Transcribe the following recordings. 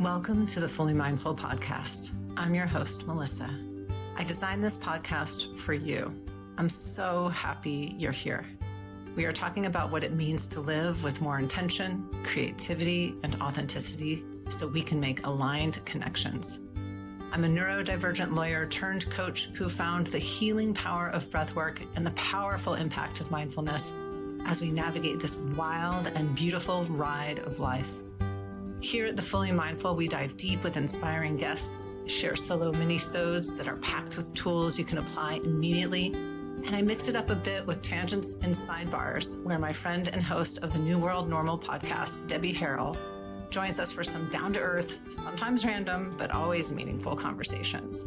Welcome to the Fully Mindful podcast. I'm your host, Melissa. I designed this podcast for you. I'm so happy you're here. We are talking about what it means to live with more intention, creativity, and authenticity so we can make aligned connections. I'm a neurodivergent lawyer turned coach who found the healing power of breathwork and the powerful impact of mindfulness as we navigate this wild and beautiful ride of life. Here at The Fully Mindful, we dive deep with inspiring guests, share solo mini-sodes that are packed with tools you can apply immediately, and I mix it up a bit with tangents and sidebars where my friend and host of the New World Normal podcast, Debbie Harrell, joins us for some down-to-earth, sometimes random, but always meaningful conversations.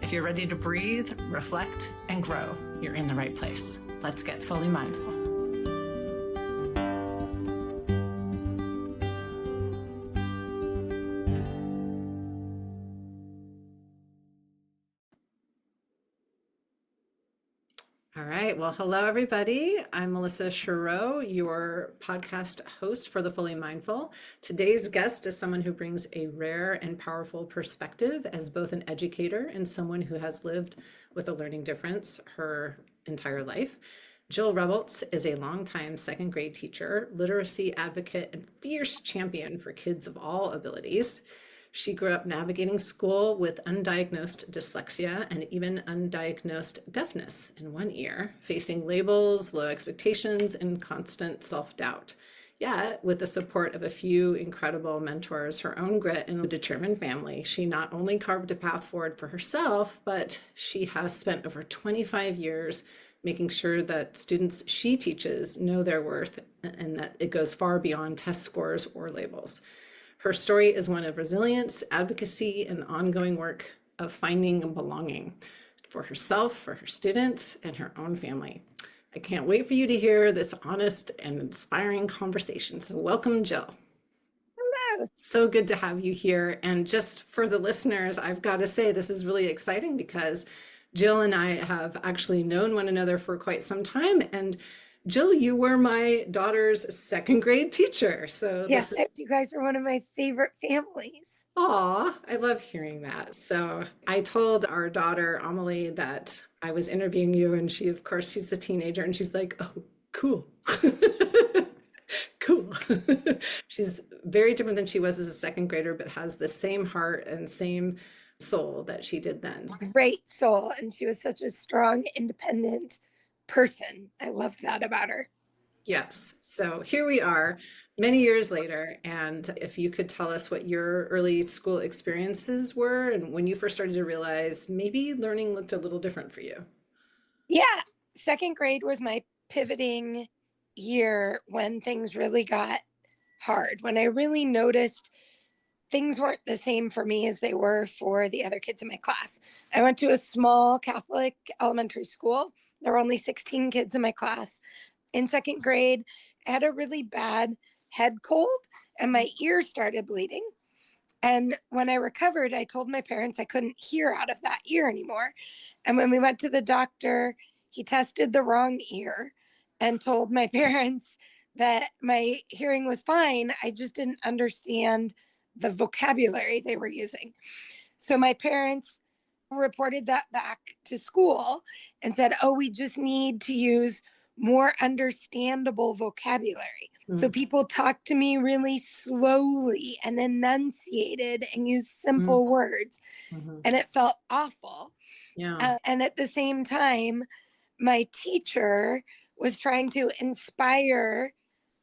If you're ready to breathe, reflect, and grow, you're in the right place. Let's get fully mindful. All right. Well, hello, everybody. I'm Melissa Chureau, your podcast host for The Fully Mindful. Today's guest is someone who brings a rare and powerful perspective as both an educator and someone who has lived with a learning difference her entire life. Jill Rebholz is a longtime second grade teacher, literacy advocate, and fierce champion for kids of all abilities. She grew up navigating school with undiagnosed dyslexia and even undiagnosed deafness in one ear, facing labels, low expectations, and constant self-doubt. Yet, with the support of a few incredible mentors, her own grit, and a determined family, she not only carved a path forward for herself, but she has spent over 25 years making sure that students she teaches know their worth and that it goes far beyond test scores or labels. Her story is one of resilience, advocacy, and ongoing work of finding belonging for herself, for her students, and her own family. I can't wait for you to hear this honest and inspiring conversation. So welcome, Jill. Hello. So good to have you here. And just for the listeners, I've got to say this is really exciting because Jill and I have actually known one another for quite some time. And Jill, you were my daughter's second grade teacher. So yes, you guys are one of my favorite families. Aw, I love hearing that. So I told our daughter, Amelie, that I was interviewing you, and she, of course, she's a teenager, and she's like, oh, cool. Cool. She's very different than she was as a second grader, but has the same heart and same soul that she did then. Great soul. And she was such a strong, independent person. I loved that about her. Yes. So here we are many years later. And if you could tell us what your early school experiences were and when you first started to realize maybe learning looked a little different for you. Yeah. Second grade was my pivoting year when things really got hard, when I really noticed things weren't the same for me as they were for the other kids in my class. I went to a small Catholic elementary school. There were only 16 kids in my class. In second grade, I had a really bad head cold and my ear started bleeding. And when I recovered, I told my parents I couldn't hear out of that ear anymore. And when we went to the doctor, he tested the wrong ear and told my parents that my hearing was fine. I just didn't understand the vocabulary they were using. So my parents reported that back to school and said, oh, we just need to use more understandable vocabulary. So people talk to me really slowly and enunciated and use simple words. And it felt awful. Yeah. And at the same time, my teacher was trying to inspire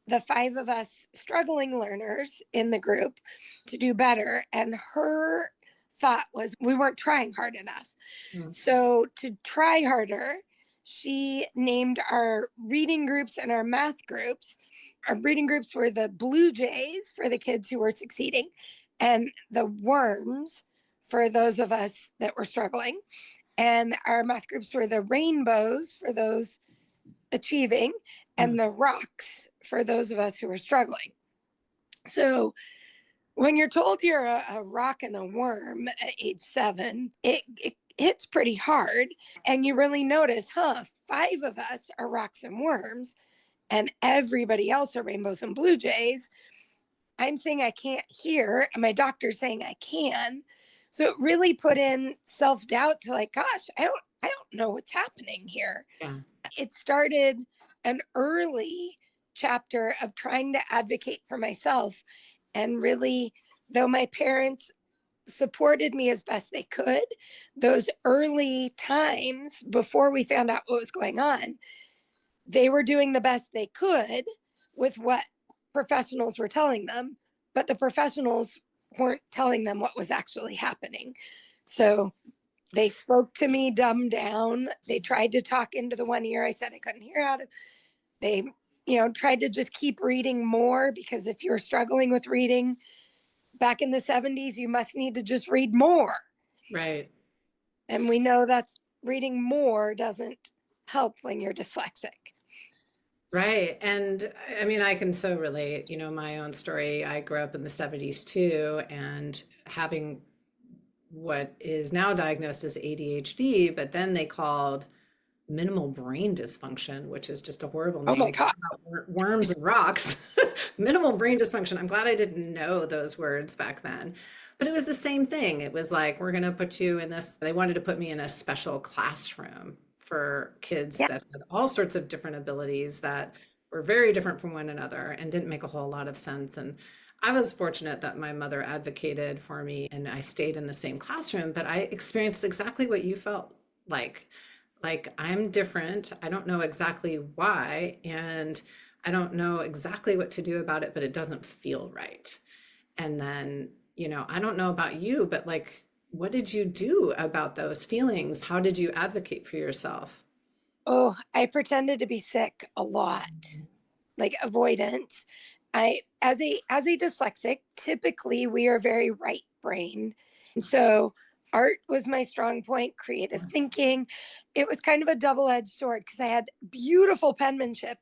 the 5 of us struggling learners in the group to do better. And her thought was we weren't trying hard enough. So to try harder, she named our reading groups and our math groups. Our reading groups were the Blue Jays for the kids who were succeeding, and the Worms for those of us that were struggling. And our math groups were the Rainbows for those achieving, and the Rocks for those of us who were struggling. So when you're told you're a rock and a worm at age 7, it hits pretty hard. And you really notice, 5 of us are rocks and worms and everybody else are rainbows and blue jays. I'm saying I can't hear, and my doctor's saying I can. So it really put in self-doubt to like, gosh, I don't know what's happening here. Yeah. It started an early chapter of trying to advocate for myself. And really, though my parents supported me as best they could, those early times before we found out what was going on, they were doing the best they could with what professionals were telling them, but the professionals weren't telling them what was actually happening. So they spoke to me dumbed down. They tried to talk into the one ear I said I couldn't hear out of. They, tried to just keep reading more, because if you're struggling with reading back in the 70s, you must need to just read more. Right. And we know that's reading more doesn't help when you're dyslexic. Right. And I mean, I can so relate, my own story. I grew up in the 70s too, and having what is now diagnosed as ADHD, but then they called minimal brain dysfunction, which is just a horrible Oh my name. God. Worms and rocks. Minimal brain dysfunction. I'm glad I didn't know those words back then. But it was the same thing. It was like, we're going to put you in this. They wanted to put me in a special classroom for kids Yeah. that had all sorts of different abilities that were very different from one another and didn't make a whole lot of sense. And I was fortunate that my mother advocated for me and I stayed in the same classroom, but I experienced exactly what you felt like. Like, I'm different. I don't know exactly why, and I don't know exactly what to do about it, but it doesn't feel right. And then, I don't know about you, but like, what did you do about those feelings? How did you advocate for yourself? Oh, I pretended to be sick a lot, like avoidance. As a dyslexic, typically we are very right brained. And so art was my strong point, creative thinking. It was kind of a double-edged sword because I had beautiful penmanship,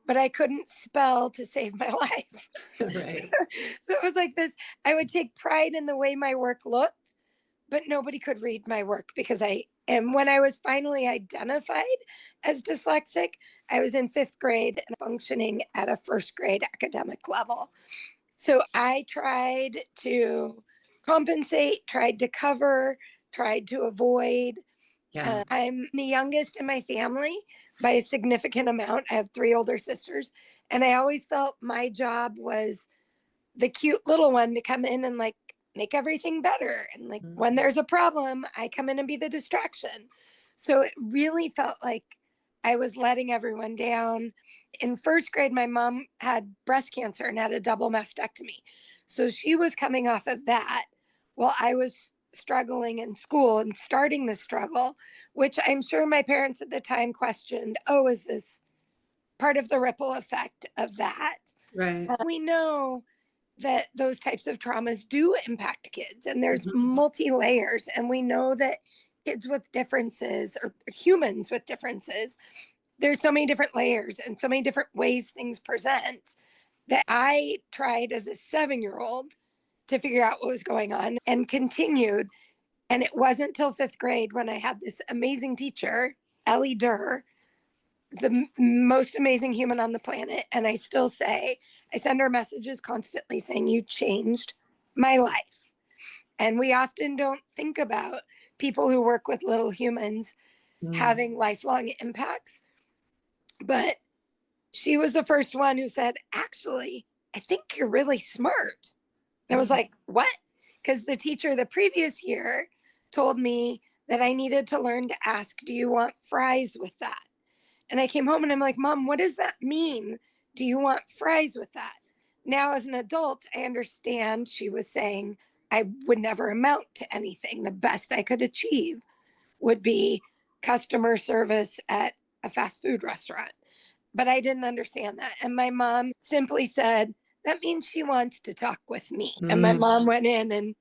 but I couldn't spell to save my life. Right. So it was like this. I would take pride in the way my work looked, but nobody could read my work because and when I was finally identified as dyslexic, I was in 5th grade and functioning at a 1st grade academic level. So I tried to compensate, tried to cover, tried to avoid. Yeah. I'm the youngest in my family by a significant amount. I have 3 older sisters. And I always felt my job was the cute little one to come in and like make everything better. And like when there's a problem, I come in and be the distraction. So it really felt like I was letting everyone down. In 1st grade, my mom had breast cancer and had a double mastectomy. So she was coming off of that while I was struggling in school and starting the struggle, which I'm sure my parents at the time questioned, oh, is this part of the ripple effect of that? Right. We know that those types of traumas do impact kids, and there's Mhm. multi layers. And we know that kids with differences, or humans with differences, there's so many different layers and so many different ways things present, that I tried as a 7-year-old to figure out what was going on and continued. And it wasn't till 5th grade when I had this amazing teacher, Ellie Durr, the most amazing human on the planet. And I still say, I send her messages constantly saying, you changed my life. And we often don't think about people who work with little humans having lifelong impacts. But she was the first one who said, actually, I think you're really smart. And I was like, what? Because the teacher the previous year told me that I needed to learn to ask, do you want fries with that? And I came home and I'm like, Mom, what does that mean? Do you want fries with that? Now, as an adult, I understand she was saying I would never amount to anything. The best I could achieve would be customer service at a fast food restaurant. But I didn't understand that. And my mom simply said, that means she wants to talk with me. And my mom went in and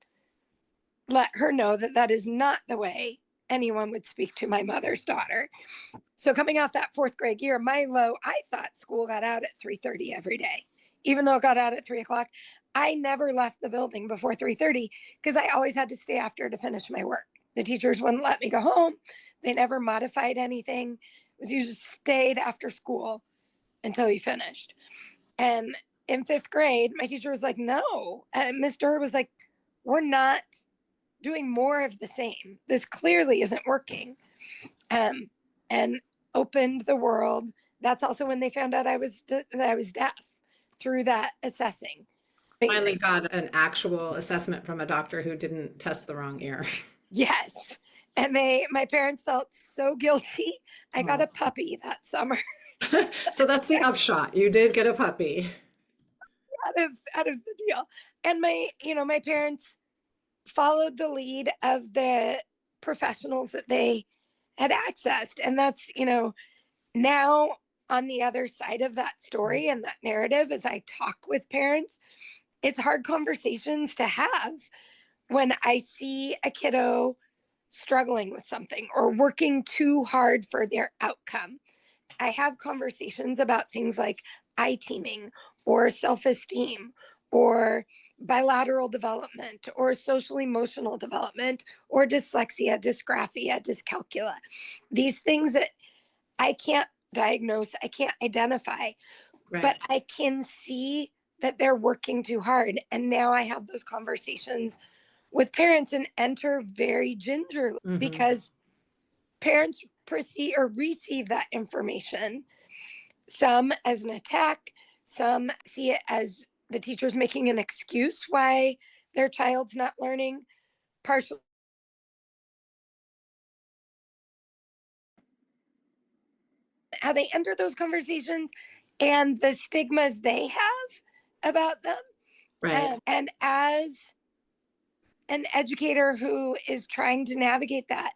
let her know that that is not the way anyone would speak to my mother's daughter. So coming off that 4th grade year, my low, I thought school got out at 3:30 every day. Even though it got out at 3 o'clock, I never left the building before 3:30 because I always had to stay after to finish my work. The teachers wouldn't let me go home. They never modified anything. It was usually stayed after school until you finished. And in 5th grade, my teacher was like, no. And Mr. was like, we're not doing more of the same. This clearly isn't working. And opened the world. That's also when they found out that I was deaf through that assessing. Finally got an actual assessment from a doctor who didn't test the wrong ear. Yes. And my parents felt so guilty. I got a puppy that summer. So that's the upshot. You did get a puppy. out of the deal. And my parents followed the lead of the professionals that they had accessed. And that's, now on the other side of that story and that narrative, as I talk with parents, it's hard conversations to have when I see a kiddo struggling with something or working too hard for their outcome. I have conversations about things like eye teaming or self-esteem or bilateral development or social emotional development or dyslexia, dysgraphia, dyscalculia. These things that I can't diagnose, I can't identify, Right. but I can see that they're working too hard. And now I have those conversations with parents and enter very gingerly because parents receive that information, some as an attack, some see it as the teacher's making an excuse why their child's not learning, partially how they enter those conversations and the stigmas they have about them. Right. And as an educator who is trying to navigate that,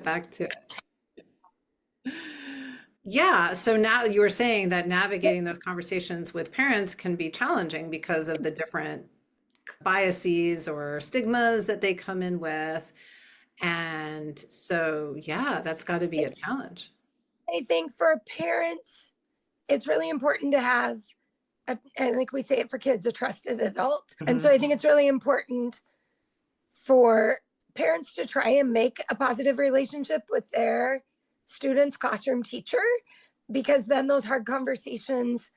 Back to it. Yeah. So now you were saying that navigating those conversations with parents can be challenging because of the different biases or stigmas that they come in with. And so, yeah, that's got to be a challenge. I think for parents, it's really important to have, I think we say it for kids, a trusted adult. And so I think it's really important for parents to try and make a positive relationship with their student's classroom teacher, because then those hard conversations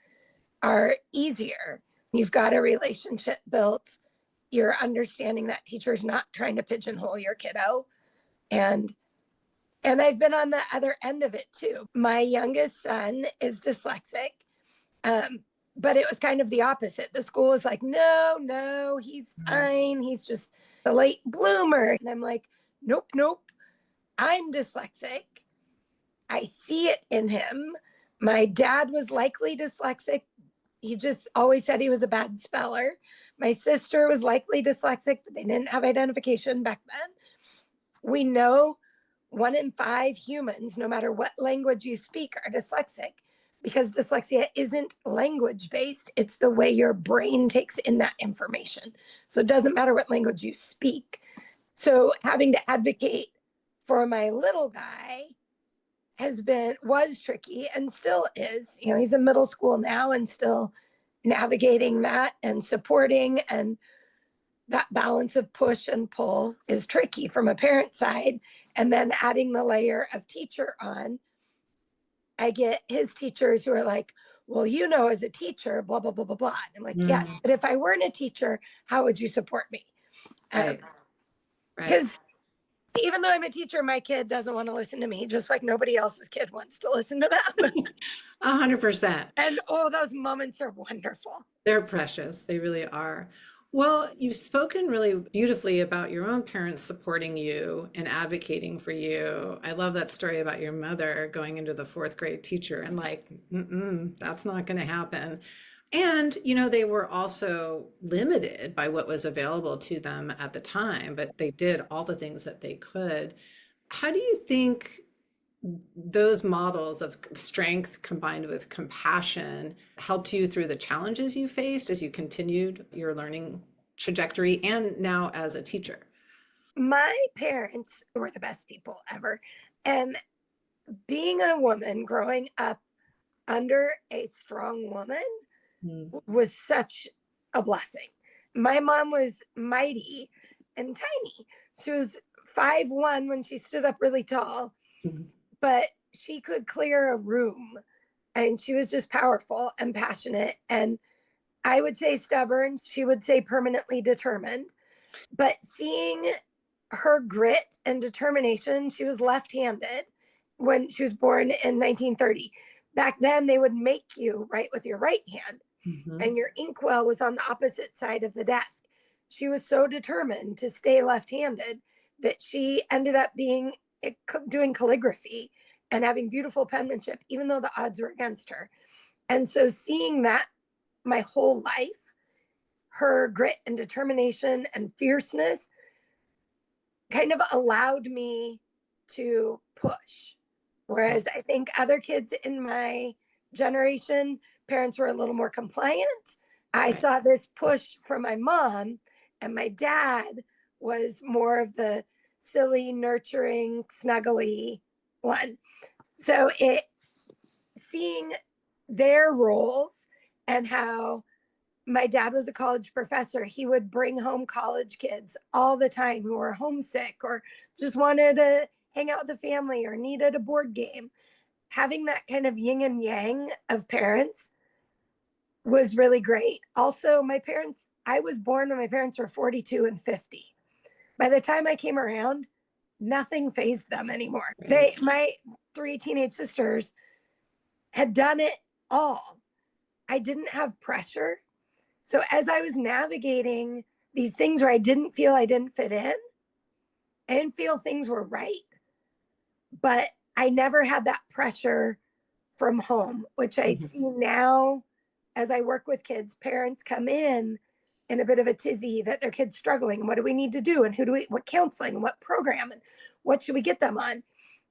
are easier. You've got a relationship built. You're understanding that teacher's not trying to pigeonhole your kiddo. And I've been on the other end of it too. My youngest son is dyslexic. But it was kind of the opposite. The school was like, no, he's fine. He's just a late bloomer. And I'm like, nope. I'm dyslexic. I see it in him. My dad was likely dyslexic. He just always said he was a bad speller. My sister was likely dyslexic, but they didn't have identification back then. We know 1 in 5 humans, no matter what language you speak, are dyslexic, because dyslexia isn't language based. It's the way your brain takes in that information. So it doesn't matter what language you speak. So having to advocate for my little guy was tricky and still is. He's in middle school now and still navigating that and supporting, and that balance of push and pull is tricky from a parent side. And then adding the layer of teacher on, I get his teachers who are like, well, as a teacher, blah, blah, blah, blah, blah. I'm like, yes, but if I weren't a teacher, how would you support me? Because even though I'm a teacher, my kid doesn't want to listen to me, just like nobody else's kid wants to listen to them. 100%. And those moments are wonderful. They're precious. They really are. Well, you've spoken really beautifully about your own parents supporting you and advocating for you. I love that story about your mother going into the 4th grade teacher and like, that's not going to happen. And, they were also limited by what was available to them at the time, but they did all the things that they could. How do you think those models of strength combined with compassion helped you through the challenges you faced as you continued your learning trajectory and now as a teacher? My parents were the best people ever. And being a woman growing up under a strong woman was such a blessing. My mom was mighty and tiny. She was 5'1" when she stood up really tall, but she could clear a room, and she was just powerful and passionate. And I would say stubborn. She would say permanently determined. But seeing her grit and determination, she was left-handed when she was born in 1930. Back then, they would make you write with your right hand, and your inkwell was on the opposite side of the desk. She was so determined to stay left-handed that she ended up doing calligraphy and having beautiful penmanship, even though the odds were against her. And so seeing that my whole life, her grit and determination and fierceness kind of allowed me to push. Whereas I think other kids in my generation, parents were a little more compliant. I saw this push from my mom, and my dad was more of the silly, nurturing, snuggly one. So seeing their roles and how my dad was a college professor, he would bring home college kids all the time who were homesick or just wanted to hang out with the family or needed a board game. Having that kind of yin and yang of parents was really great. Also, I was born when my parents were 42 and 50. By the time I came around, nothing fazed them anymore. My 3 teenage sisters had done it all. I didn't have pressure. So as I was navigating these things where I didn't feel I didn't fit in, I didn't feel things were right, but I never had that pressure from home, which I see now as I work with kids. Parents come in a bit of a tizzy that their kid's struggling. And what do we need to do? And what counseling and what program and what should we get them on?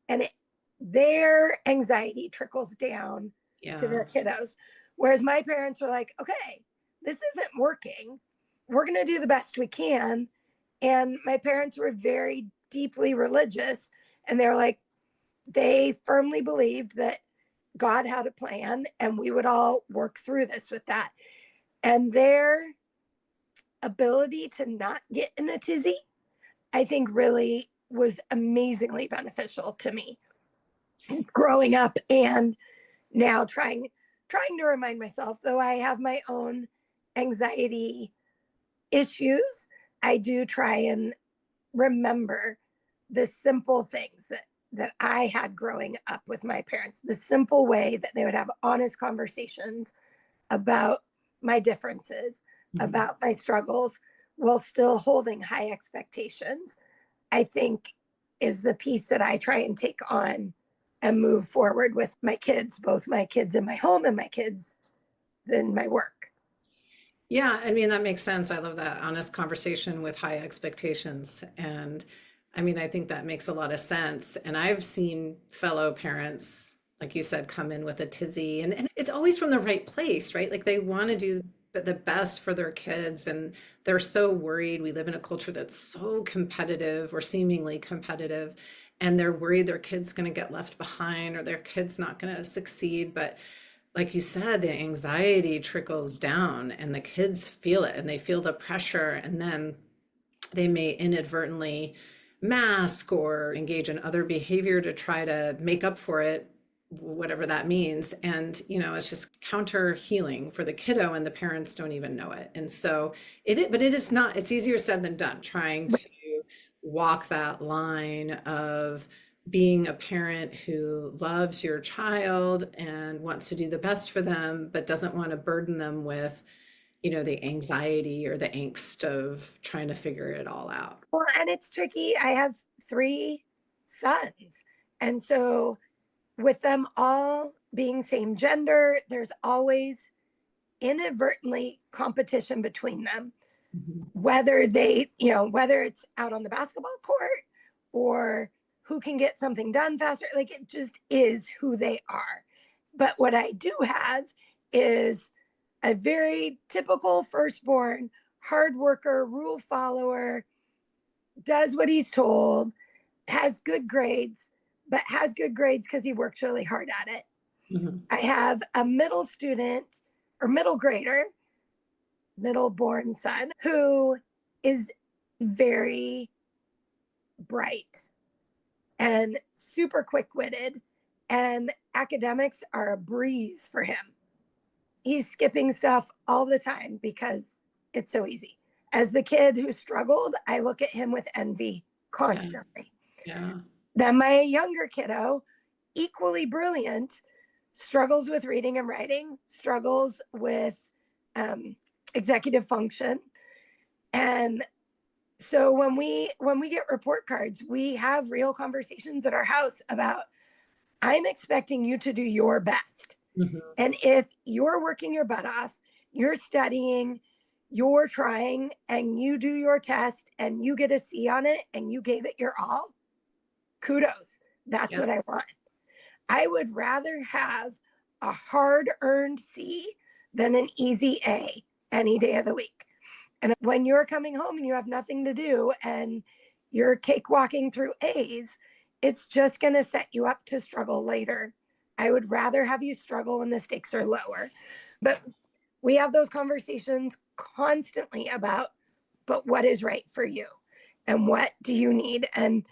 And their anxiety trickles down to their kiddos. Whereas my parents were like, okay, this isn't working. We're going to do the best we can. And my parents were very deeply religious. And they're like, they firmly believed that God had a plan and we would all work through this with that. And their ability to not get in a tizzy, I think really was amazingly beneficial to me growing up, and now trying to remind myself, though I have my own anxiety issues, I do try and remember the simple things that I had growing up with my parents, the simple way that they would have honest conversations about my differences, about my struggles, while still holding high expectations, I think is the piece that I try and take on and move forward with my kids, both my kids in my home and my kids in my work. Yeah, I mean, that makes sense. I love that honest conversation with high expectations. And I mean, I think that makes a lot of sense. And I've seen fellow parents, like you said, come in with a tizzy, and it's always from the right place, right? Like they want to do the best for their kids, and they're so worried. We live in a culture that's so competitive or seemingly competitive, and they're worried their kid's going to get left behind or their kid's not going to succeed. But like you said, the anxiety trickles down and the kids feel it and they feel the pressure, and then they may inadvertently mask or engage in other behavior to try to make up for it, whatever that means. And it's just counter healing for the kiddo, and the parents don't even know it. And so but it is not, it's easier said than done, trying to walk that line of being a parent who loves your child and wants to do the best for them, but doesn't want to burden them with the anxiety or the angst of trying to figure it all out. Well, and it's tricky. I have 3 sons. And so with them all being same gender, there's always inadvertently competition between them, whether it's out on the basketball court or who can get something done faster. Like, it just is who they are. But what I do have is a very typical firstborn, hard worker, rule follower, does what he's told, has good grades, but has good grades because he works really hard at it. I have a middle student or middle grader middle-born son who is very bright and super quick-witted, and academics are a breeze for him. He's skipping stuff all the time because it's so easy. As the kid who struggled, I look at him with envy constantly. Yeah. Then my younger kiddo, equally brilliant, struggles with reading and writing, struggles with executive function. And so when we get report cards, we have real conversations at our house about, I'm expecting you to do your best. Mm-hmm. And if you're working your butt off, you're studying, you're trying, and you do your test and you get a C on it and you gave it your all, kudos. That's what I want. I would rather have a hard-earned C than an easy A any day of the week. And when you're coming home and you have nothing to do and you're cakewalking through A's, it's just going to set you up to struggle later. I would rather have you struggle when the stakes are lower. But we have those conversations constantly about, but what is right for you? And what do you need? And,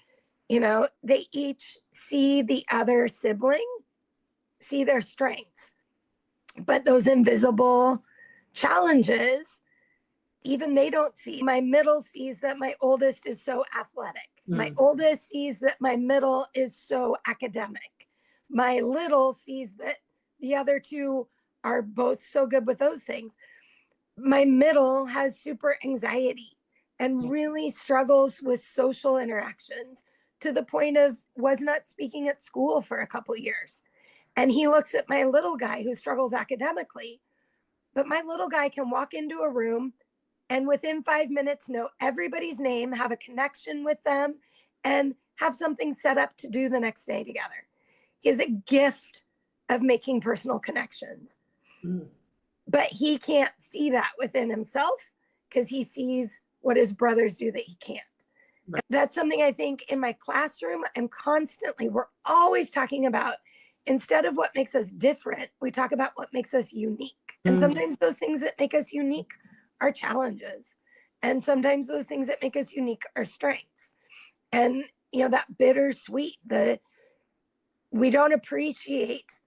you know, they each see the other sibling, see their strengths. But those invisible challenges, even they don't see. My middle sees that my oldest is so athletic. My oldest sees that my middle is so academic. My little sees that the other two are both so good with those things. My middle has super anxiety and really struggles with social interactions to the point of was not speaking at school for a couple years. And he looks at my little guy who struggles academically, but my little guy can walk into a room and within 5 minutes know everybody's name, have a connection with them, and have something set up to do the next day together. He has a gift of making personal connections. But he can't see that within himself because he sees what his brothers do that he can't. Right. That's something I think in my classroom, we're always talking about, instead of what makes us different, we talk about what makes us unique. And sometimes those things that make us unique are challenges. And sometimes those things that make us unique are strengths. And, you know, that bittersweet, we don't appreciate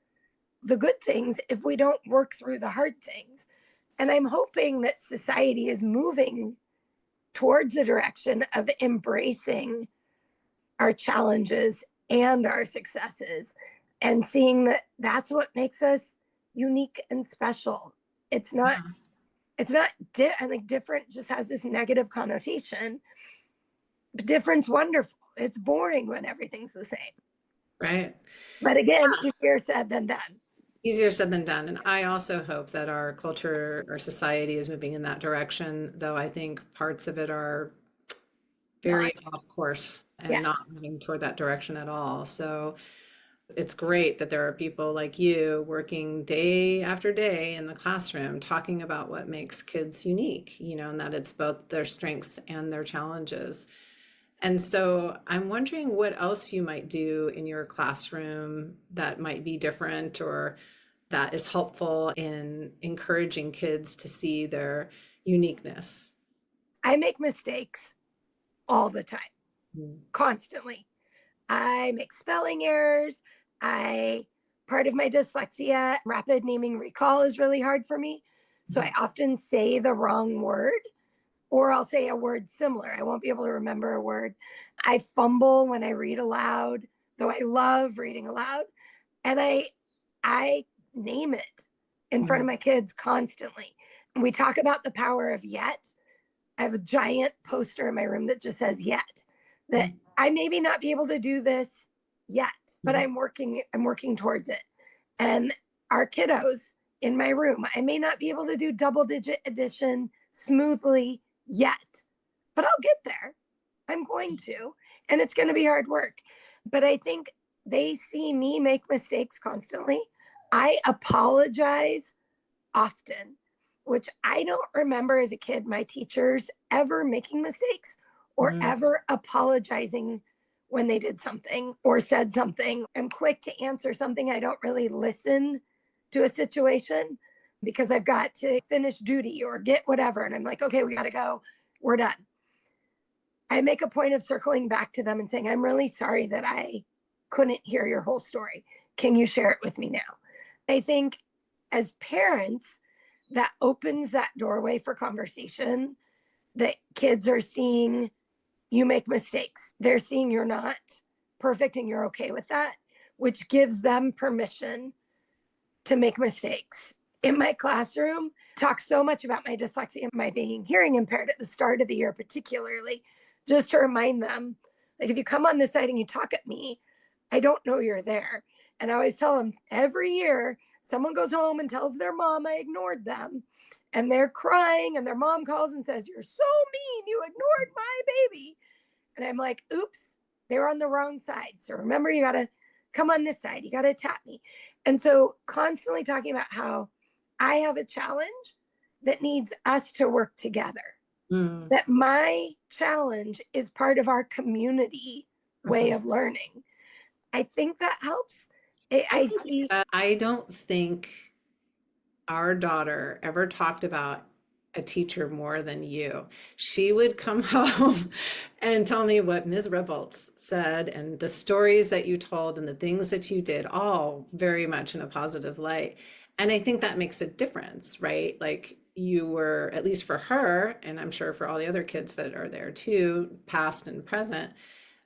the good things if we don't work through the hard things. And I'm hoping that society is moving towards a direction of embracing our challenges and our successes and seeing that that's what makes us unique and special. It's not, I think different just has this negative connotation. But different's wonderful. It's boring when everything's the same. Right. But again, easier said than done. Easier said than done. And I also hope that our culture, our society is moving in that direction, though I think parts of it are very off course and not moving toward that direction at all. So it's great that there are people like you working day after day in the classroom talking about what makes kids unique, you know, and that it's both their strengths and their challenges. And so I'm wondering what else you might do in your classroom that might be different or that is helpful in encouraging kids to see their uniqueness. I make mistakes all the time, constantly. I make spelling errors. Part of my dyslexia, rapid naming recall is really hard for me. So I often say the wrong word, or I'll say a word similar. I won't be able to remember a word. I fumble when I read aloud, though I love reading aloud. And I name it in front of my kids constantly. And we talk about the power of yet. I have a giant poster in my room that just says yet, that I maybe not be able to do this yet, but I'm working towards it. And our kiddos in my room, I may not be able to do double digit addition smoothly yet, but I'll get there. I'm going to, and it's going to be hard work. But I think they see me make mistakes constantly. I apologize often, which I don't remember as a kid, my teachers ever making mistakes or ever apologizing when they did something or said something. I'm quick to answer something. I don't really listen to a situation, because I've got to finish duty or get whatever. And I'm like, okay, we got to go. We're done. I make a point of circling back to them and saying, I'm really sorry that I couldn't hear your whole story. Can you share it with me now? I think as parents, that opens that doorway for conversation, that kids are seeing you make mistakes. They're seeing you're not perfect and you're okay with that, which gives them permission to make mistakes. In my classroom, talk so much about my dyslexia and my being hearing impaired at the start of the year, particularly, just to remind them, like, if you come on this side and you talk at me, I don't know you're there. And I always tell them every year, someone goes home and tells their mom I ignored them, and they're crying, and their mom calls and says, you're so mean, you ignored my baby. And I'm like, oops, they were on the wrong side. So remember, you got to come on this side. You got to tap me. And so constantly talking about how I have a challenge that needs us to work together. That my challenge is part of our community way of learning. I think that helps. I see. I don't think our daughter ever talked about a teacher more than you. She would come home and tell me what Ms. Rebholz said and the stories that you told and the things that you did, all very much in a positive light. And I think that makes a difference, right? Like, you were, at least for her, and I'm sure for all the other kids that are there too, past and present,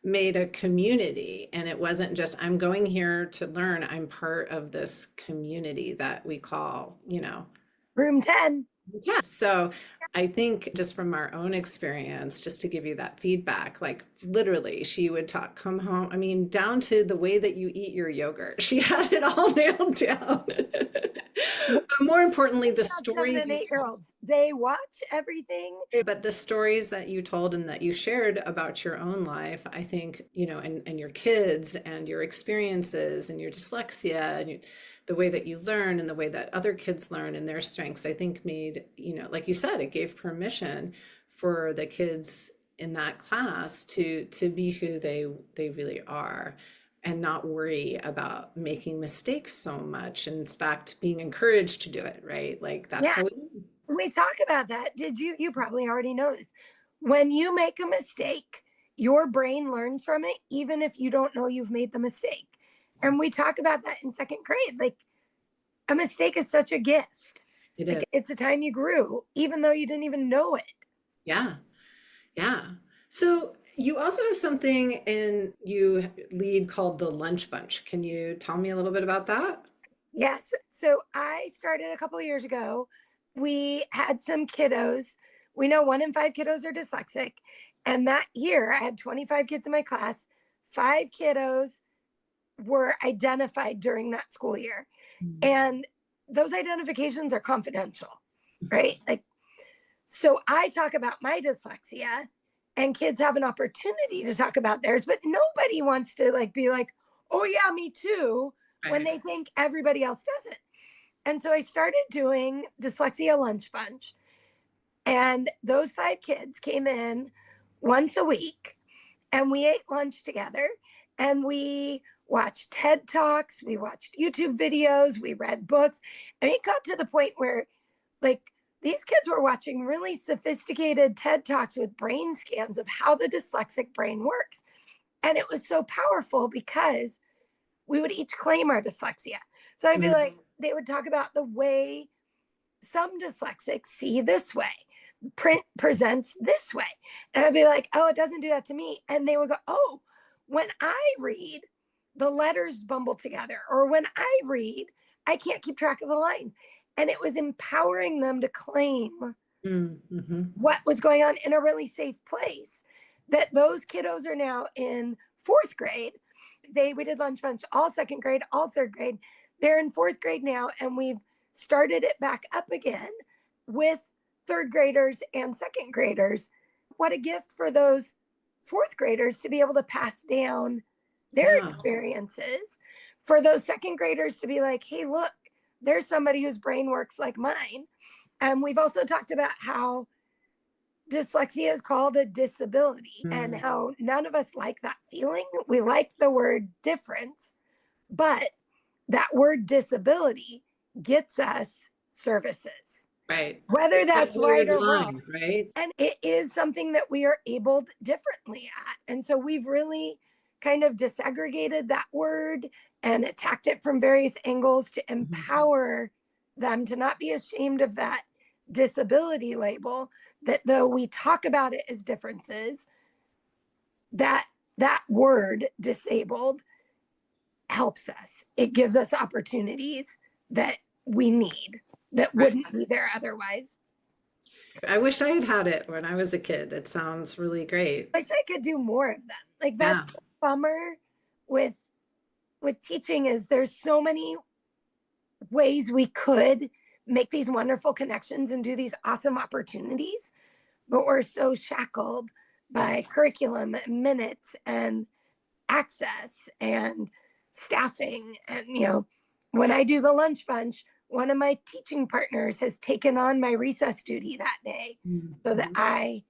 made a community. And it wasn't just, I'm going here to learn. I'm part of this community that we call, Room 10. Yeah. So I think just from our own experience, just to give you that feedback, like literally she would come home, I mean, down to the way that you eat your yogurt. She had it all nailed down. But more importantly, the stories. 7 and 8-year-olds, they watch everything. But the stories that you told and that you shared about your own life, I think, and your kids and your experiences and your dyslexia and the way that you learn and the way that other kids learn and their strengths, I think made, like you said, it gave permission for the kids in that class to be who they really are and not worry about making mistakes so much. And in fact, being encouraged to do it, right? Like that's how we talk about that. You probably already know this. When you make a mistake, your brain learns from it, even if you don't know you've made the mistake. And we talk about that in second grade. Like, a mistake is such a gift. It's a time you grew, even though you didn't even know it. Yeah. Yeah. So you also have something you lead called the Lunch Bunch. Can you tell me a little bit about that? Yes. So I started a couple of years ago. We had some kiddos. We know 1 in 5 kiddos are dyslexic. And that year I had 25 kids in my class. 5 kiddos were identified during that school year. And those identifications are confidential, right? Like, so I talk about my dyslexia and kids have an opportunity to talk about theirs, but nobody wants to be like, oh yeah, me too, when they think everybody else doesn't. And so I started doing Dyslexia Lunch Bunch, and those 5 kids came in once a week and we ate lunch together and we watched TED Talks, we watched YouTube videos, we read books. And it got to the point where these kids were watching really sophisticated TED Talks with brain scans of how the dyslexic brain works. And it was so powerful because we would each claim our dyslexia. So I'd be like, they would talk about the way some dyslexics see this way, print presents this way. And I'd be like, oh, it doesn't do that to me. And they would go, oh, when I read, the letters bumble together. Or when I read, I can't keep track of the lines. And it was empowering them to claim what was going on in a really safe place. That those kiddos are now in 4th grade. We did Lunch Bunch all 2nd grade, all 3rd grade. They're in 4th grade now, and we've started it back up again with 3rd graders and 2nd graders. What a gift for those 4th graders to be able to pass down their experiences, for those 2nd graders to be like, hey, look, there's somebody whose brain works like mine. And we've also talked about how dyslexia is called a disability and how none of us like that feeling. We like the word difference, but that word disability gets us services, Right. whether That that's right blurred or wrong. line, right? And it is something that we are abled differently at. And so we've really kind of disaggregated that word and attacked it from various angles to empower them to not be ashamed of that disability label, that though we talk about it as differences, that word disabled helps us. It gives us opportunities that we need that wouldn't be there otherwise. I wish I had had it when I was a kid. It sounds really great. I wish I could do more of them. Like Yeah. that's the bummer with teaching, is there's so many ways we could make these wonderful connections and do these awesome opportunities, but we're so shackled by curriculum and minutes and access and staffing. And when I do the lunch bunch, one of my teaching partners has taken on my recess duty that day so that I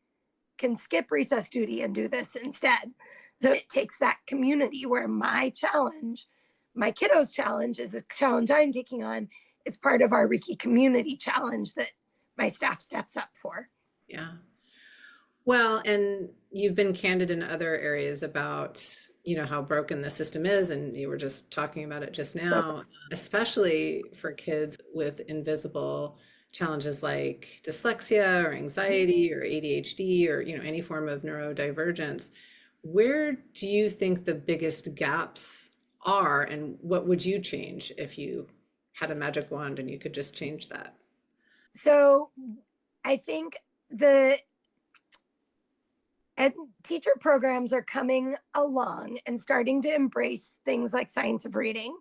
can skip recess duty and do this instead. So it takes that community where my challenge, my kiddos' challenge, is a challenge I'm taking on. It's part of our Riki community challenge that my staff steps up for. Yeah. Well, and you've been candid in other areas about, how broken the system is, and you were just talking about it just now, especially for kids with invisible challenges like dyslexia or anxiety or ADHD or, any form of neurodivergence. Where do you think the biggest gaps are, and what would you change if you had a magic wand and you could just change that? So I think the teacher programs are coming along and starting to embrace things like science of reading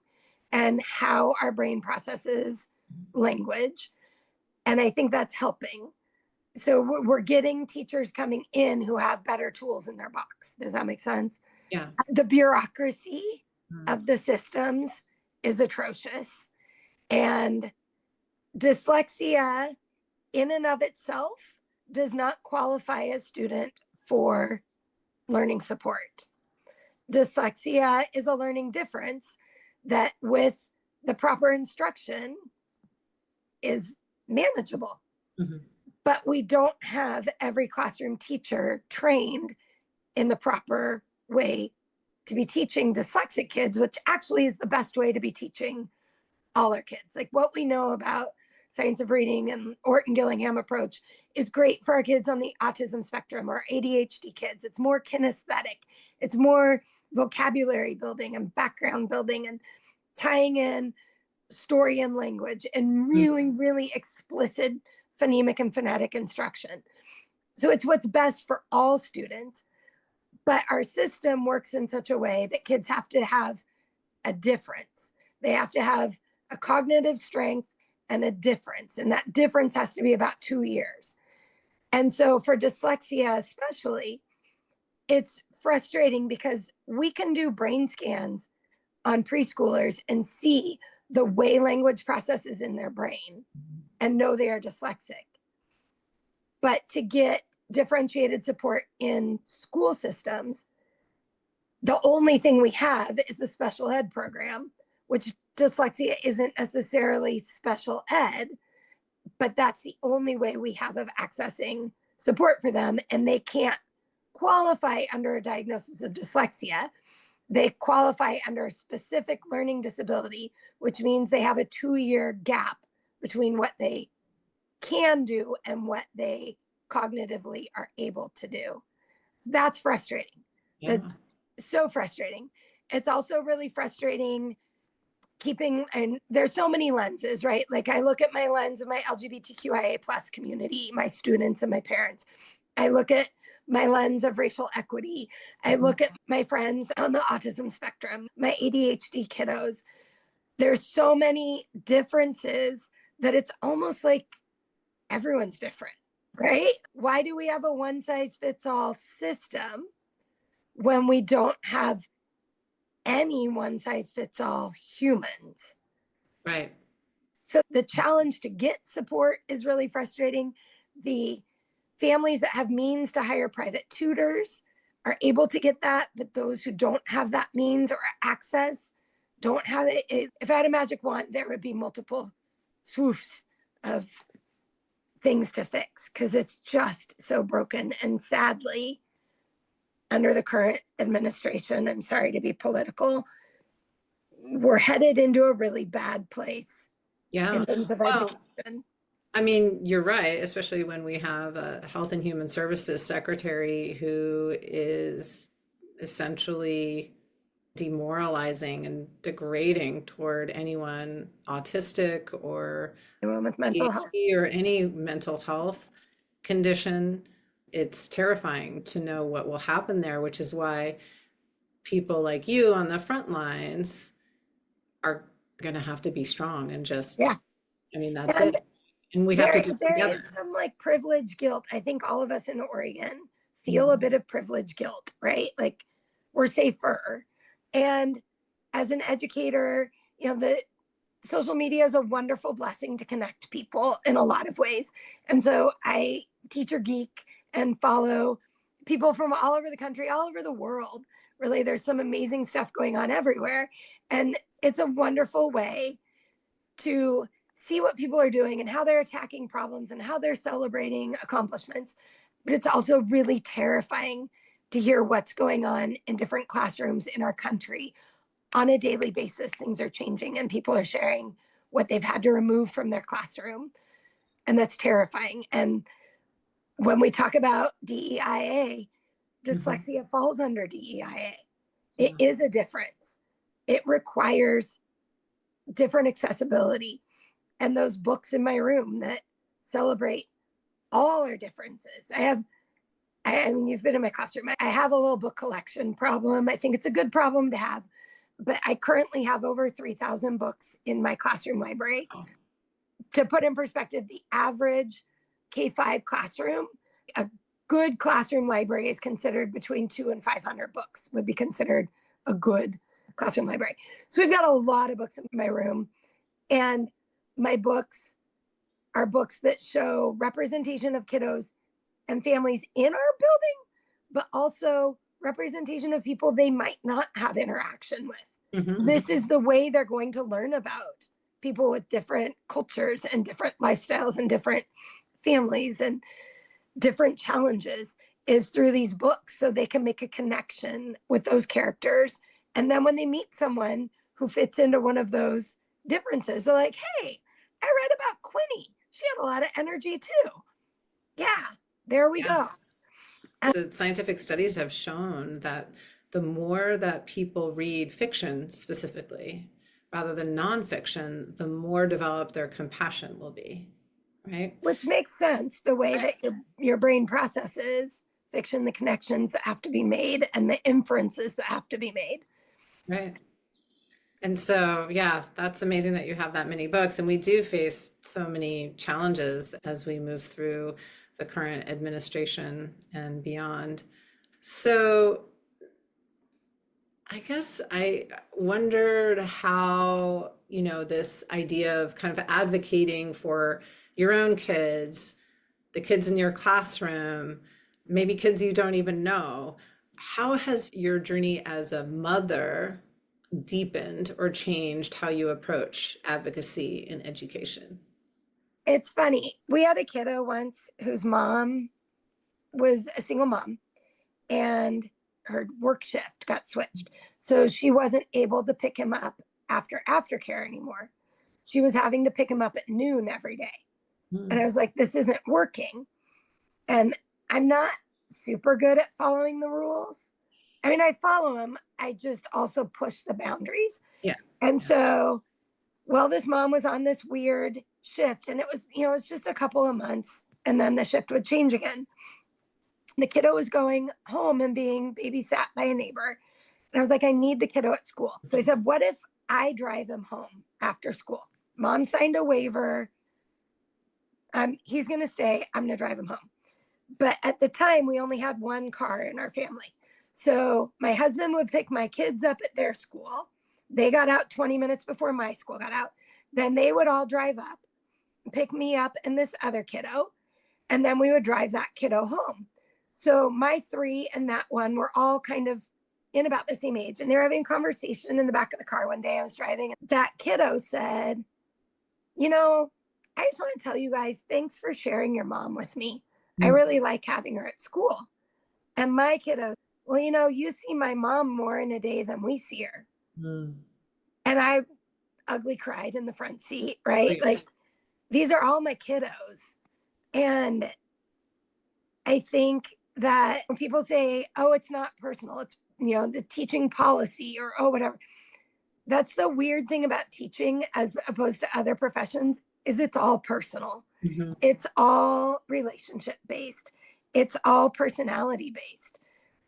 and how our brain processes language. And I think that's helping. So we're getting teachers coming in who have better tools in their box. Does that make sense? Yeah. The bureaucracy of the systems is atrocious. And dyslexia in and of itself does not qualify a student for learning support. Dyslexia is a learning difference that with the proper instruction is manageable. But we don't have every classroom teacher trained in the proper way to be teaching dyslexic kids, which actually is the best way to be teaching all our kids. Like what we know about science of reading and Orton Gillingham approach is great for our kids on the autism spectrum or ADHD kids. It's more kinesthetic. It's more vocabulary building and background building and tying in story and language and really, really explicit phonemic and phonetic instruction. So it's what's best for all students. But our system works in such a way that kids have to have a difference. They have to have a cognitive strength and a difference. And that difference has to be about 2 years. And so for dyslexia, especially, it's frustrating because we can do brain scans on preschoolers and see the way language processes in their brain and know they are dyslexic. But to get differentiated support in school systems, the only thing we have is the special ed program, which dyslexia isn't necessarily special ed, but that's the only way we have of accessing support for them. And they can't qualify under a diagnosis of dyslexia. They qualify under a specific learning disability, which means they have a 2-year gap between what they can do and what they cognitively are able to do. So that's frustrating. Yeah. That's so frustrating. It's also really frustrating keeping, and there's so many lenses, right? Like I look at my lens of my LGBTQIA plus community, my students and my parents. I look at my lens of racial equity. I look at my friends on the autism spectrum, my ADHD kiddos. There's so many differences that it's almost like everyone's different, right? Why do we have a one size fits all system when we don't have any one size fits all humans? Right. So the challenge to get support is really frustrating. The families that have means to hire private tutors are able to get that, but those who don't have that means or access don't have it. If I had a magic wand, there would be multiple swoofs of things to fix because it's just so broken. And sadly, under the current administration, I'm sorry to be political, we're headed into a really bad place in Yeah. terms of Well, education. I mean, you're right, especially when we have a Health and Human Services secretary who is essentially demoralizing and degrading toward anyone autistic or Anyone with mental health. ADHD or any mental health condition. It's terrifying to know what will happen there, which is why people like you on the front lines are going to have to be strong and Yeah. just, I mean, that's And it. And we have to do it there together. is some like privilege guilt. I think all of us in Oregon feel a bit of privilege guilt, right? Like we're safer. And as an educator, the social media is a wonderful blessing to connect people in a lot of ways. And so I teacher geek and follow people from all over the country, all over the world. Really, there's some amazing stuff going on everywhere. And it's a wonderful way to see what people are doing and how they're attacking problems and how they're celebrating accomplishments. But it's also really terrifying to hear what's going on in different classrooms in our country. On a daily basis, things are changing and people are sharing what they've had to remove from their classroom. And that's terrifying. And when we talk about DEIA, dyslexia falls under DEIA. It is a difference. It requires different accessibility. And those books in my room that celebrate all our differences. I mean, you've been in my classroom. I have a little book collection problem. I think it's a good problem to have, but I currently have over 3,000 books in my classroom library. Oh. To put in perspective, the average K-5 classroom, a good classroom library is considered between 200 and 500 books would be considered a good classroom library. So we've got a lot of books in my room, and my books are books that show representation of kiddos and families in our building, but also representation of people they might not have interaction with. This is the way they're going to learn about people with different cultures and different lifestyles and different families and different challenges is through these books, so they can make a connection with those characters. And then when they meet someone who fits into one of those differences, they're like, hey, I read about Quinny. She had a lot of energy too. Yeah, there we go. The scientific studies have shown that the more that people read fiction specifically, rather than nonfiction, the more developed their compassion will be, right? Which makes sense, the way that your brain processes fiction, the connections that have to be made and the inferences that have to be made. Right. And so, yeah, that's amazing that you have that many books. And we do face so many challenges as we move through the current administration and beyond. So I guess I wondered how, this idea of kind of advocating for your own kids, the kids in your classroom, maybe kids you don't even know, how has your journey as a mother deepened or changed how you approach advocacy in education? It's funny. We had a kiddo once whose mom was a single mom and her work shift got switched. So she wasn't able to pick him up after aftercare anymore. She was having to pick him up at noon every day. And I was like, this isn't working. And I'm not super good at following the rules. I mean, I follow them. I just also push the boundaries. Yeah. And so, this mom was on this weird shift, and it was just a couple of months, and then the shift would change again. The kiddo was going home and being babysat by a neighbor. And I was like, I need the kiddo at school. So I said, what if I drive him home after school? Mom signed a waiver. He's going to stay. I'm going to drive him home. But at the time, we only had one car in our family. So my husband would pick my kids up at their school. They got out 20 minutes before my school got out. Then they would all drive up, pick me up and this other kiddo. And then we would drive that kiddo home. So my three and that one were all kind of in about the same age. And they were having a conversation in the back of the car one day. I was driving. That kiddo said, I just want to tell you guys, thanks for sharing your mom with me. I Mm. really like having her at school. And my kiddo, well, you see my mom more in a day than we see her. Mm. And I ugly cried in the front seat, Oh, right? yeah. Like, these are all my kiddos. And I think that when people say, oh, it's not personal, it's, the teaching policy or, oh, whatever. That's the weird thing about teaching as opposed to other professions is it's all personal. Mhm. It's all relationship based. It's all personality based.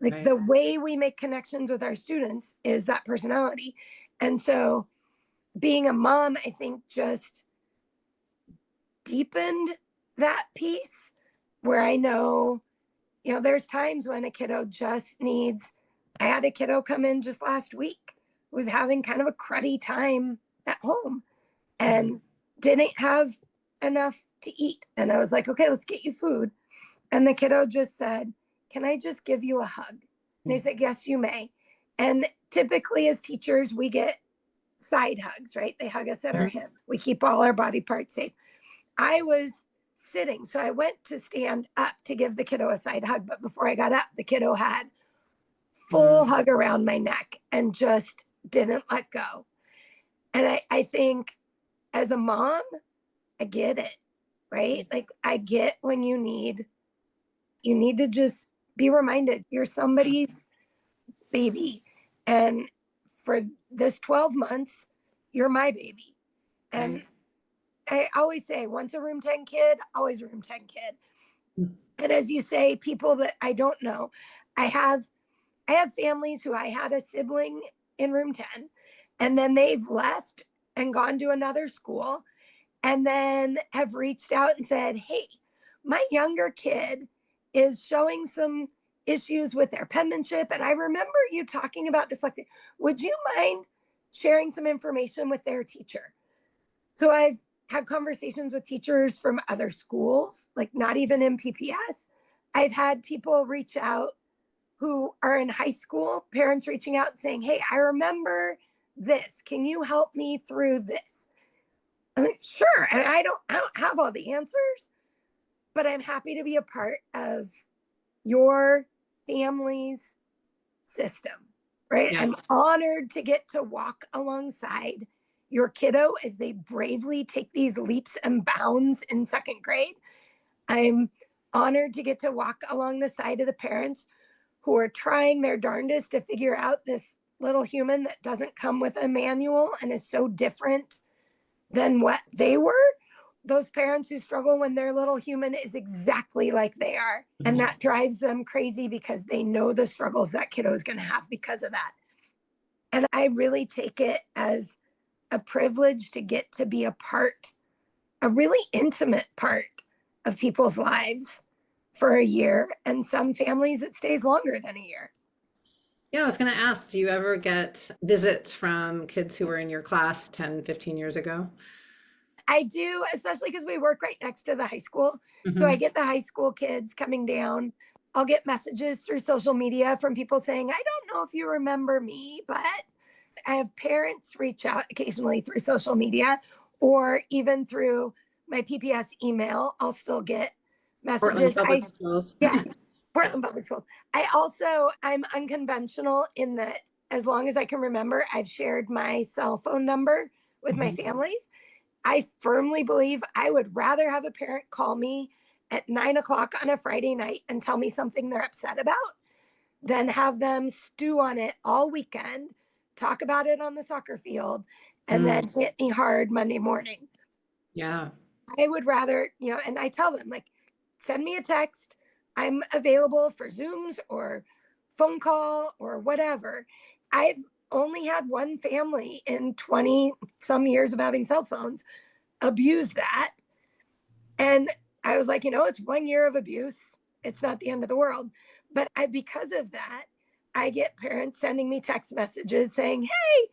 Like Right. the way we make connections with our students is that personality. And so being a mom, I think just deepened that piece where I know, there's times when a kiddo just needs, I had a kiddo come in just last week, was having kind of a cruddy time at home and didn't have enough to eat. And I was like, okay, let's get you food. And the kiddo just said, can I just give you a hug? And they said, yes, you may. And typically as teachers, we get side hugs, right? They hug us at our Mhm. hip. We keep all our body parts safe. I was sitting, so I went to stand up to give the kiddo a side hug. But before I got up, the kiddo had full Mm. hug around my neck and just didn't let go. And I think as a mom, I get it, right? Like I get when you need to just be reminded you're somebody's baby. And for this 12 months, you're my baby. And Right. I always say, once a room 10 kid, always a room 10 kid. Mm. And as you say, people that I don't know, I have families who I had a sibling in room 10 and then they've left and gone to another school and then have reached out and said, hey, my younger kid is showing some issues with their penmanship. And I remember you talking about dyslexia. Would you mind sharing some information with their teacher? So I've had conversations with teachers from other schools, like not even in PPS. I've had people reach out who are in high school, parents reaching out and saying, hey, I remember this. Can you help me through this? I mean, sure. And I don't have all the answers, but I'm happy to be a part of your family's system, right? Yeah. I'm honored to get to walk alongside your kiddo as they bravely take these leaps and bounds in second grade. I'm honored to get to walk along the side of the parents who are trying their darndest to figure out this little human that doesn't come with a manual and is so different than what they were. Those parents who struggle when their little human is exactly like they are. And Mhm. that drives them crazy because they know the struggles that kiddo is going to have because of that. And I really take it as a privilege to get to be a really intimate part of people's lives for a year. And some families, it stays longer than a year. Yeah, I was going to ask, do you ever get visits from kids who were in your class 10, 15 years ago? I do, especially because we work right next to the high school. So I Mhm. get the high school kids coming down. I'll get messages through social media from people saying, I don't know if you remember me, but I have parents reach out occasionally through social media or even through my PPS email. I'll still get Portland messages. Public Schools. Yeah, Portland Public Schools. I'm unconventional in that as long as I can remember, I've shared my cell phone number with my Mhm. families. I firmly believe I would rather have a parent call me at 9 o'clock on a Friday night and tell me something they're upset about than have them stew on it all weekend, talk about it on the soccer field, and Mm. then hit me hard Monday morning. Yeah. I would rather, and I tell them, like, send me a text. I'm available for Zooms or phone call or whatever. I've only had one family in 20 some years of having cell phones abuse that. And I was like, it's 1 year of abuse. It's not the end of the world. But because of that, I get parents sending me text messages saying, hey,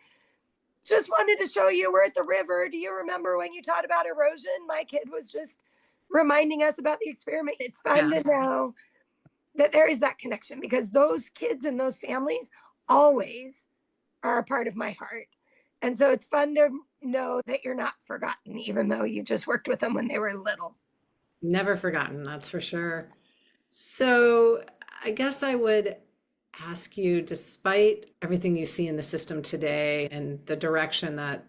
just wanted to show you we're at the river. Do you remember when you taught about erosion? My kid was just reminding us about the experiment. It's fun Yeah. to know that there is that connection because those kids and those families always are a part of my heart. And so it's fun to know that you're not forgotten, even though you just worked with them when they were little. Never forgotten, that's for sure. So I guess I would ask you, despite everything you see in the system today and the direction that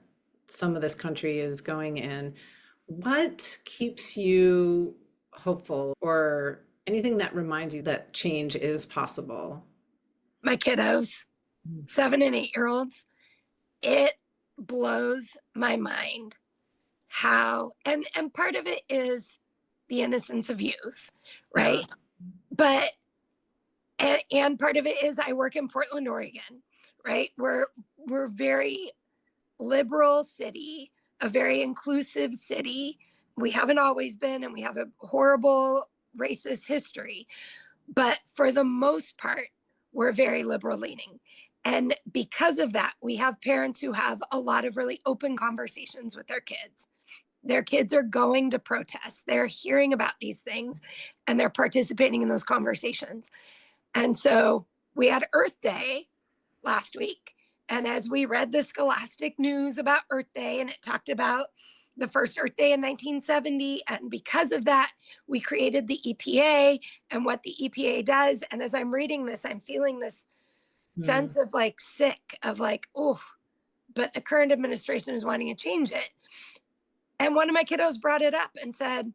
some of this country is going in, what keeps you hopeful or anything that reminds you that change is possible? My kiddos, 7 and 8-year-olds, it blows my mind how, and part of it is the innocence of youth, right? Yeah. But and part of it is I work in Portland, Oregon, right? We're very liberal city, a very inclusive city. We haven't always been, and we have a horrible racist history. But for the most part, we're very liberal leaning. And because of that, we have parents who have a lot of really open conversations with their kids. Their kids are going to protests, they're hearing about these things, and they're participating in those conversations. And so we had Earth Day last week. And as we read the scholastic news about Earth Day, and it talked about the first Earth Day in 1970. And because of that, we created the EPA and what the EPA does. And as I'm reading this, I'm feeling this sense of like sick, of like, oh, but the current administration is wanting to change it. And one of my kiddos brought it up and said,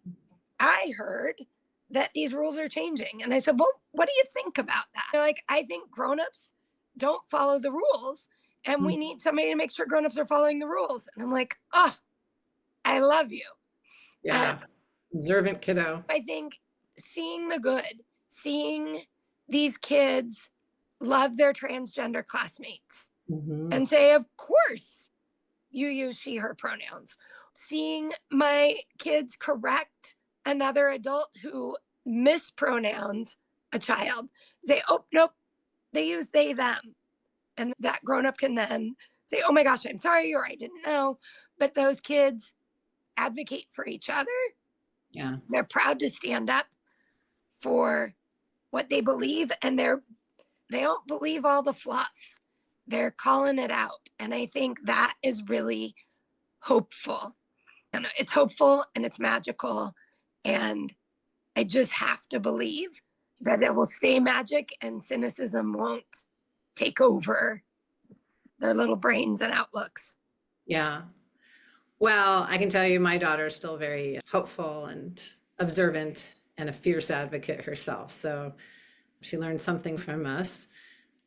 I heard that these rules are changing. And I said, well, what do you think about that? They're like, I think grownups don't follow the rules, and we need somebody to make sure grownups are following the rules. And I'm like, oh, I love you. Yeah. Observant kiddo. I think seeing the good, seeing these kids love their transgender classmates and say, of course you use she, her pronouns. Seeing my kids correct another adult who mispronouns a child, say, oh, nope, they use they, them. And that grown up can then say, oh my gosh, I'm sorry, or I didn't know. But those kids advocate for each other. Yeah. They're proud to stand up for what they believe, and they don't believe all the fluff. They're calling it out. And I think that is really hopeful. And it's hopeful and it's magical. And I just have to believe that it will stay magic and cynicism won't take over their little brains and outlooks. Yeah. Well, I can tell you my daughter is still very hopeful and observant and a fierce advocate herself. So she learned something from us.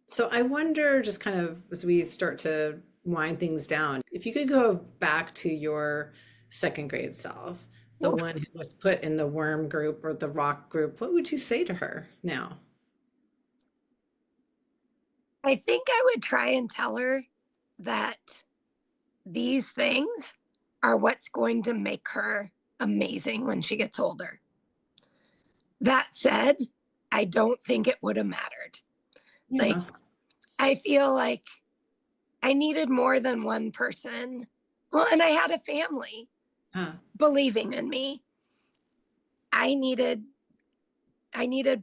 So I wonder, just kind of as we start to wind things down, if you could go back to your second grade self, the one who was put in the worm group or the rock group, what would you say to her now? I think I would try and tell her that these things are what's going to make her amazing when she gets older. That said, I don't think it would have mattered. Yeah. Like, I feel like I needed more than one person. Well, and I had a family believing in me. I needed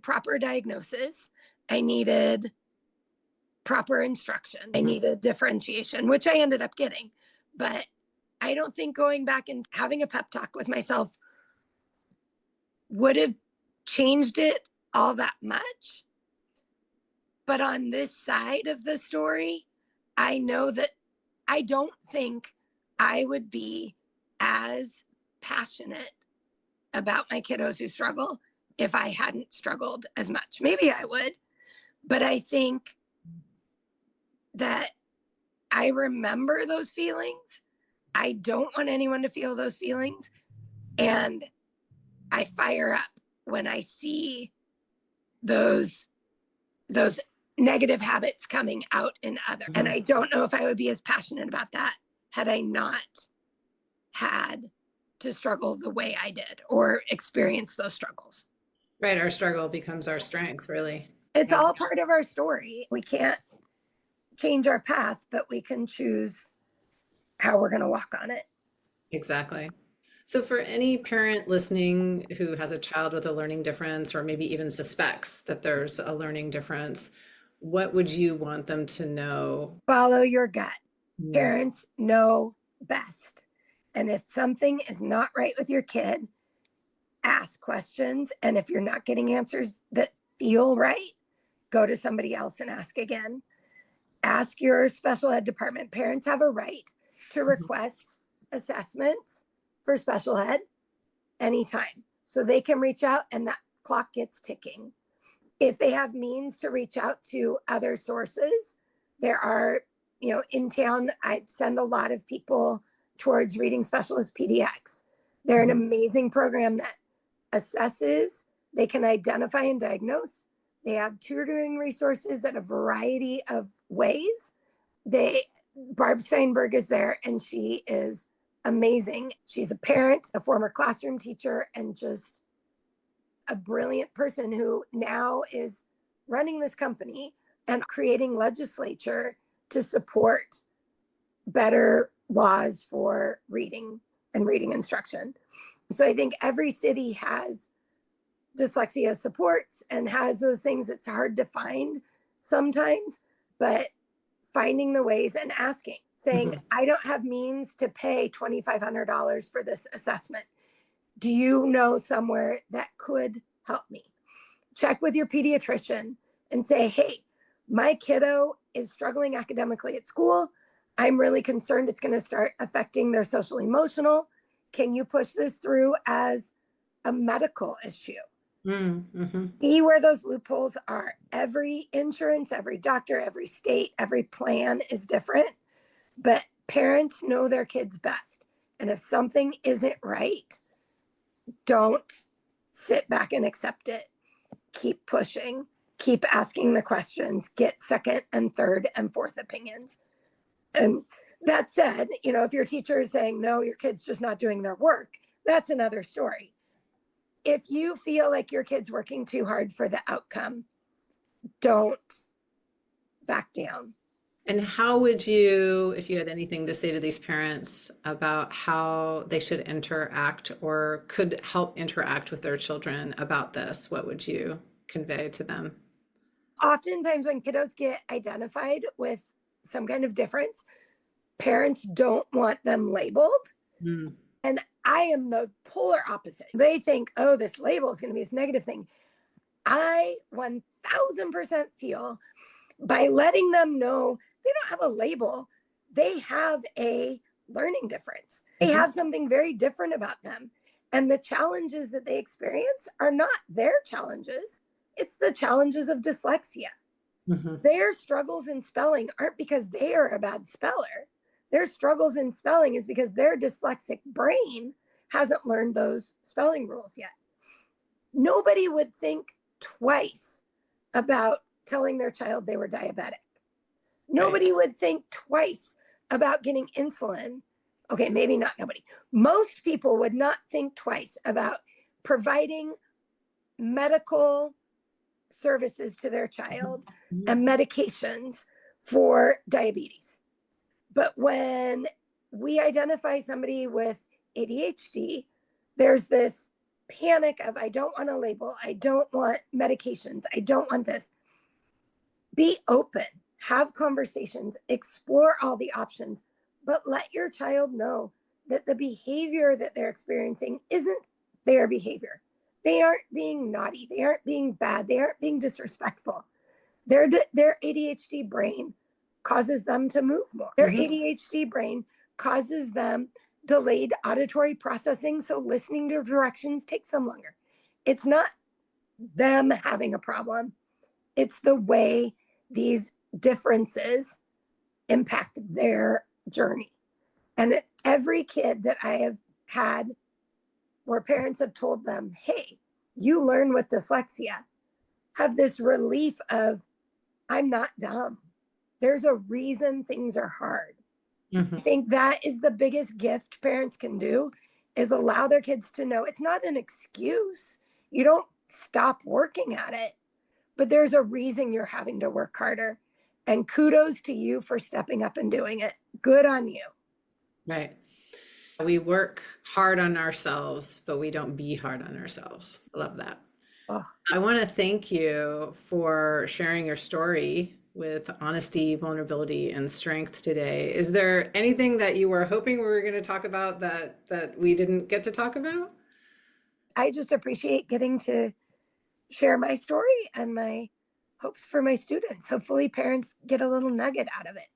proper diagnosis. I needed proper instruction. I needed differentiation, which I ended up getting. But I don't think going back and having a pep talk with myself would have changed it all that much. But on this side of the story, I know that I don't think I would be as passionate about my kiddos who struggle if I hadn't struggled as much. Maybe I would, but I think that I remember those feelings. I don't want anyone to feel those feelings. And I fire up when I see those negative habits coming out in others. And I don't know if I would be as passionate about that had I not had to struggle the way I did or experience those struggles. Right. Our struggle becomes our strength, really. It's all part of our story. We can't change our path, but we can choose how we're going to walk on it. Exactly. So for any parent listening who has a child with a learning difference, or maybe even suspects that there's a learning difference, what would you want them to know? Follow your gut. Mm. Parents know best. And if something is not right with your kid, ask questions. And if you're not getting answers that feel right, go to somebody else and ask again. Ask your special ed department. Parents have a right to request assessments for special ed anytime. So they can reach out and that clock gets ticking. If they have means to reach out to other sources, there are, in town, I send a lot of people towards Reading Specialist PDX. They're an amazing program that assesses, they can identify and diagnose. They have tutoring resources in a variety of ways. Barb Steinberg is there and she is amazing. She's a parent, a former classroom teacher, and just a brilliant person who now is running this company and creating legislature to support better laws for reading and reading instruction. So I think every city has dyslexia supports and has those things. It's hard to find sometimes, but finding the ways and asking, saying, I don't have means to pay $2,500 for this assessment. Do you know somewhere that could help me? Check with your pediatrician and say, hey, my kiddo is struggling academically at school. I'm really concerned it's going to start affecting their social emotional. Can you push this through as a medical issue? See where those loopholes are. Every insurance, every doctor, every state, every plan is different, but parents know their kids best. And if something isn't right, don't sit back and accept it. Keep pushing, keep asking the questions, get second and third and fourth opinions. And that said, if your teacher is saying, no, your kid's just not doing their work, that's another story. If you feel like your kid's working too hard for the outcome, don't back down. And how would you, if you had anything to say to these parents about how they should interact or could help interact with their children about this, what would you convey to them? Oftentimes when kiddos get identified with some kind of difference, parents don't want them labeled. And I am the polar opposite. They think, oh, this label is going to be this negative thing. I 1000% feel by letting them know they don't have a label, they have a learning difference. They have something very different about them. And the challenges that they experience are not their challenges. It's the challenges of dyslexia. Their struggles in spelling aren't because they are a bad speller. Their struggles in spelling is because their dyslexic brain hasn't learned those spelling rules yet. Nobody would think twice about telling their child they were diabetic. Nobody would think twice about getting insulin. Okay, maybe not nobody. Most people would not think twice about providing medical services to their child and medications for diabetes. But when we identify somebody with ADHD, there's this panic of, I don't want a label, I don't want medications, I don't want this. Be open, have conversations, explore all the options, but let your child know that the behavior that they're experiencing isn't their behavior. They aren't being naughty, they aren't being bad, they aren't being disrespectful. Their ADHD brain causes them to move more. Their ADHD brain causes them delayed auditory processing, so listening to directions takes them longer. It's not them having a problem. It's the way these differences impact their journey. And every kid that I have had where parents have told them, hey, you learn with dyslexia, have this relief of, I'm not dumb. There's a reason things are hard. I think that is the biggest gift parents can do, is allow their kids to know it's not an excuse. You don't stop working at it, but there's a reason you're having to work harder. And kudos to you for stepping up and doing it. Good on you. Right. We work hard on ourselves, but we don't be hard on ourselves. I love that. Oh. I want to thank you for sharing your story with honesty, vulnerability, and strength today. Is there anything that you were hoping we were going to talk about that we didn't get to talk about? I just appreciate getting to share my story and my hopes for my students. Hopefully parents get a little nugget out of it.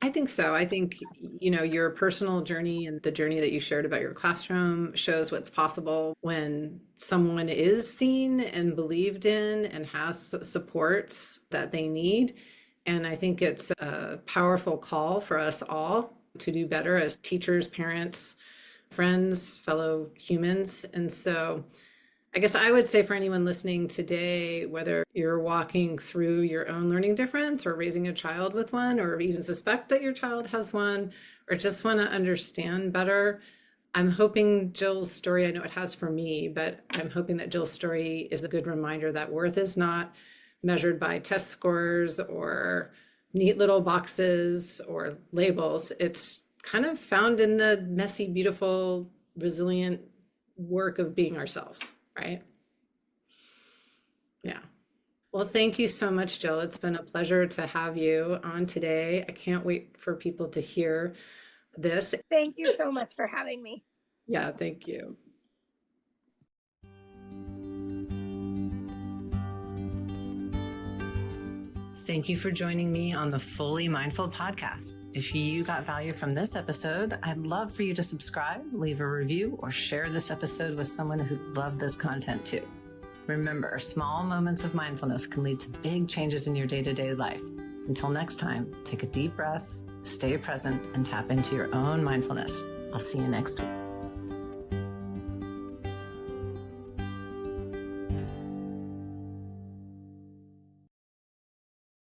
I think so. I think, your personal journey and the journey that you shared about your classroom shows what's possible when someone is seen and believed in and has supports that they need. And I think it's a powerful call for us all to do better as teachers, parents, friends, fellow humans. And so I guess I would say for anyone listening today, whether you're walking through your own learning difference or raising a child with one, or even suspect that your child has one, or just want to understand better, I'm hoping Jill's story, I know it has for me, but I'm hoping that Jill's story is a good reminder that worth is not measured by test scores or neat little boxes or labels. It's kind of found in the messy, beautiful, resilient work of being ourselves. Right? Yeah. Well, thank you so much, Jill. It's been a pleasure to have you on today. I can't wait for people to hear this. Thank you so much for having me. Yeah, thank you. Thank you for joining me on the Fully Mindful podcast. If you got value from this episode, I'd love for you to subscribe, leave a review, or share this episode with someone who'd love this content too. Remember, small moments of mindfulness can lead to big changes in your day-to-day life. Until next time, take a deep breath, stay present, and tap into your own mindfulness. I'll see you next week.